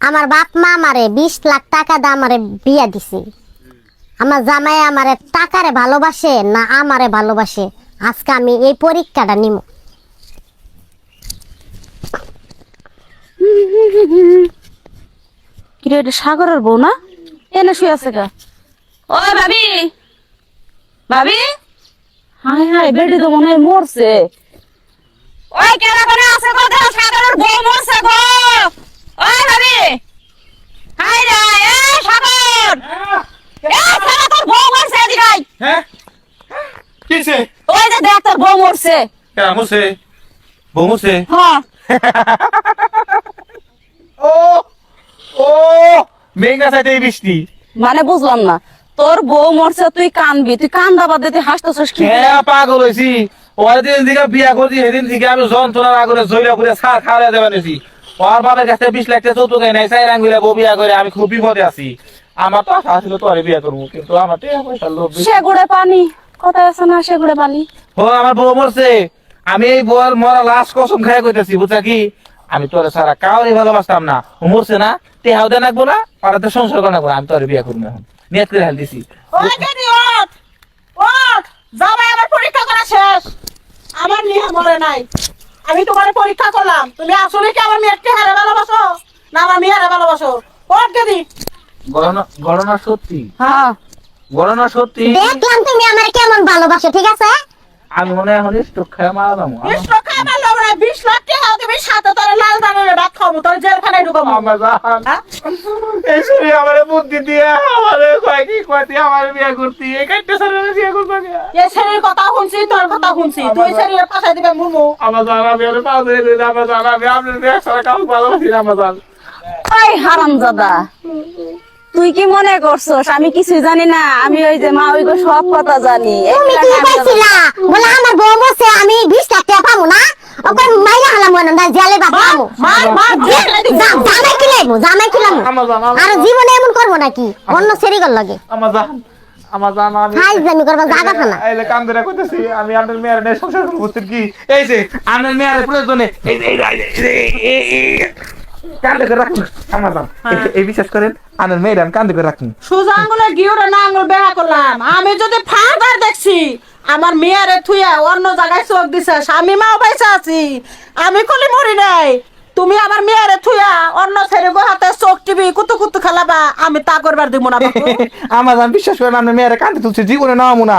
আমার বাপ মা আমারে 20 লাখ টাকা দিয়ে আমারে বিয়া দিছে। আমার জামাই আমারে টাকারে ভালোবাসে না আমারে ভালোবাসে, আজকে আমি এই পরীক্ষাটা নিব। কি রে, এটা সাগরের বউ না? এনে শুয়ে আছে গা। ও ভাবি, ভাবি, হায় হায়, বেটি তো মনে হয় মরছে। ওই কেনা করে আছে গো, দেখো সাগরের বউ মরছে গো। ওই ভাবি, হায় রে, এ সাগর, এ কেনা তোর বউ মরছে, এদিকে আয়। হ্যাঁ কিছে ওই যে দেখ তোর বউ মরছে। মুছে বউ মুছে হ্যাঁ, ও ও মেঘনা সাইতে বৃষ্টি মানে বুঝলাম না, তোর বউ মরছে তুই কানবি, তুই কান্দা বাদ দিয়ে হাসতেছিস কি? হ্যাঁ পাগল হইছি। ওই দিন থেকে বিয়া করছি সেদিন থেকে আমি যন্ত্রণার আগুনে জইলা করে সার খাওয়া দেওয়া নিয়েছি। ওর বাবার কাছে 20 লাখ টাকা যৌতুক নাই, চাই আঙ্গুলে বউ বিয়া করে আমি খুব বিপদে আছি। আমার তো আশা ছিল তোরে বিয়া করবো, কিন্তু আমার টাকা পয়সার লোভ বেশি। সেগুড়ে পানি কোথায় আছে না, সেগুড়ে পানি। ও আমার বউ মরছে, আমি এই বউর মরা লাশ কসম খাই কইতেছি, বুঝছা কি আমি তোরে সারা কাউরে ভালোবাসতাম না। ও মরছে না, টেহাও দেন রাখবো না, পাড়াতে সংসার করে রাখবো না, আমি তোরে বিয়া করবো এখন নিয়ত করে হাল দিছি। ওই যদি ওঠ ওঠ, জামাই আমার পরীক্ষা করা শেষ, আমার মেয়ে মরে নাই। আমি তোমার পরীক্ষা করলাম, তুমি আসলে কি আমার মেয়েকে হারে ভালোবাসো না আমার মেয়েরে ভালোবাসো? ওঠ যদি গণনা সত্যি, হ্যাঁ, গণনা সত্যি। দেখলাম তুমি আমারে কেমন ভালোবাসো, ঠিক আছে? আমি মনে হয় এখন স্ট্রোক খায় মারা যাবো। 20 টাকা আমার লোক না, 20 লাখ টাকা তুমি সাথে তোর লাল দানের ভাত খাবো, তোর জেলখানায় ঢুকাবো। আমার জান, হ্যাঁ? এই শুনি আমারে বুদ্ধি দিয়ে আমারে কয় কি কয়তে আমারে বিয়া করতি, এই কাটতে সারে বিয়া করবা কে? এই ছেলের কথা শুনছি, তোর কথা শুনছি, তুই ছেলের পাশে দিবে মুমু। আমার জান আমি ওরে পাও ধরে দিই, আমার জান আমি আপনার বিয়া সারা কাউ ভালোবাসি না। আমার জান ওই হারামজাদা, তুই কি মনে করছস আমি কিছুই জানি না? আমি ওই যে মা ওই গো সব কথা জানি। তুমি কি কইছিলা বলে আমার বউ বসে আমি 20 লাখ টাকা পাবো না? ওকে মাইরা হলাম মনে না, জেলে বাঁচাবো। মার মার জেলে দিবি। জামাই কি লাইবো, জামাই কি লাইবো? আমার জান আর জীবনে এমন করবো নাকি অন্য সেরিগল লাগে? আমার জান আমার জান আমি হাই জানি করবা জায়গা না। এই যে কাম ধরে কইতেছি আমি আপনার মেয়ের নেই সংসার করব, বুঝছেন কি? এই যে আপনার মেয়ের প্রয়োজনে এই কান্দে করে রাখুন। আমার জান এই বিশ্বাস করেন আপনার মেয়ের আমি কান্দে করে রাখুন। সোজা আঙ্গুলে গিয়ে না আঙ্গুল বেহা করলাম। আমি যদি ফাঁদার দেখছি আমার মেয়ারে থুয়া অন্য জায়গায় চোখ দিছে, স্বামী মাও পয়সা আছি, আমি কলি মরি নাই। তুমি আমার মেয়ারে থুয়া অন্য ছেলে গো হাতে চোখ টিভি কুতু কুতু খেলাবা, আমি তা করবার দিব না বাপু। আমার জান বিশ্বাস করেন আপনার মেয়ের কান্দে তুলছে, জীবনে নামু না।